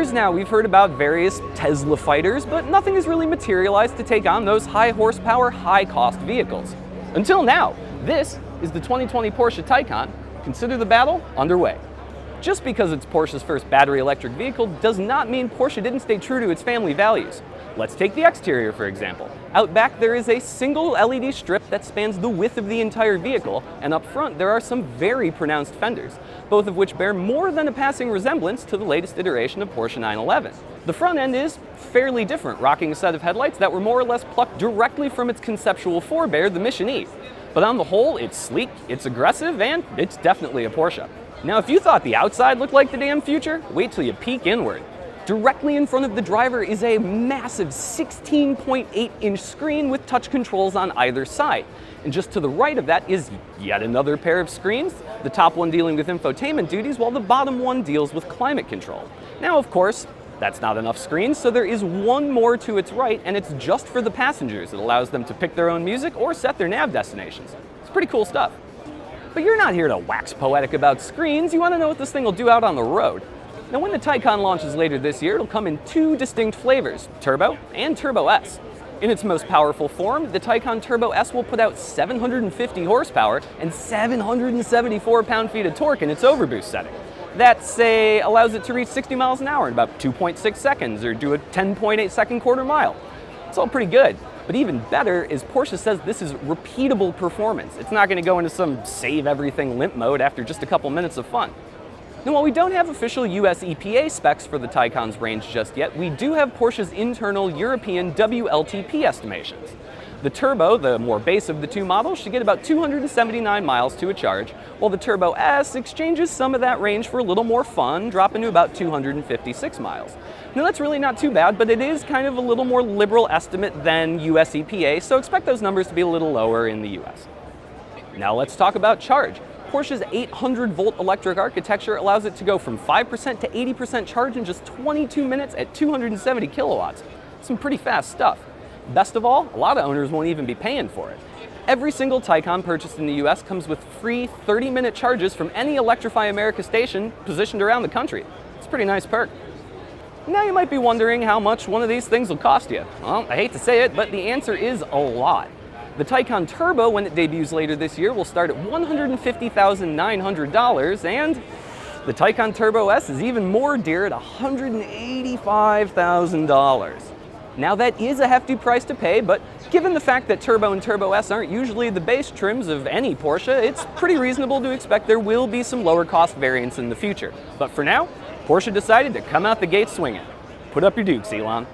years now, we've heard about various Tesla fighters, but nothing has really materialized to take on those high horsepower, high cost vehicles. Until now. This is the 2020 Porsche Taycan. Consider the battle underway. Just because it's Porsche's first battery electric vehicle does not mean Porsche didn't stay true to its family values. Let's take the exterior, for example. Out back, there is a single LED strip that spans the width of the entire vehicle, and up front there are some very pronounced fenders, both of which bear more than a passing resemblance to the latest iteration of Porsche 911. The front end is fairly different, rocking a set of headlights that were more or less plucked directly from its conceptual forebear, the Mission E. But on the whole, it's sleek, it's aggressive, and it's definitely a Porsche. Now, if you thought the outside looked like the damn future, wait till you peek inward. Directly in front of the driver is a massive 16.8-inch screen with touch controls on either side. And just to the right of that is yet another pair of screens, the top one dealing with infotainment duties, while the bottom one deals with climate control. Now, of course, that's not enough screens, so there is one more to its right, and it's just for the passengers. It allows them to pick their own music or set their nav destinations. It's pretty cool stuff. But you're not here to wax poetic about screens, you want to know what this thing will do out on the road. Now, when the Taycan launches later this year, it'll come in two distinct flavors, Turbo and Turbo S. In its most powerful form, the Taycan Turbo S will put out 750 horsepower and 774 pound-feet of torque in its overboost setting. That, allows it to reach 60 miles an hour in about 2.6 seconds or do a 10.8 second quarter mile. It's all pretty good. But even better is Porsche says this is repeatable performance. It's not going to go into some save everything limp mode after just a couple minutes of fun. Now, while we don't have official US EPA specs for the Taycan's range just yet, we do have Porsche's internal European WLTP estimations. The Turbo, the more base of the two models, should get about 279 miles to a charge, while the Turbo S exchanges some of that range for a little more fun, dropping to about 256 miles. Now, that's really not too bad, but it is kind of a little more liberal estimate than US EPA, so expect those numbers to be a little lower in the US. Now let's talk about charge. Porsche's 800-volt electric architecture allows it to go from 5% to 80% charge in just 22 minutes at 270 kilowatts. Some pretty fast stuff. Best of all, a lot of owners won't even be paying for it. Every single Taycan purchased in the US comes with free 30-minute charges from any Electrify America station positioned around the country. It's a pretty nice perk. Now you might be wondering how much one of these things will cost you. Well, I hate to say it, but the answer is a lot. The Taycan Turbo, when it debuts later this year, will start at $150,900, and the Taycan Turbo S is even more dear at $185,000. Now, that is a hefty price to pay, but given the fact that Turbo and Turbo S aren't usually the base trims of any Porsche, it's pretty reasonable to expect there will be some lower cost variants in the future. But for now, Porsche decided to come out the gate swinging. Put up your dukes, Elon.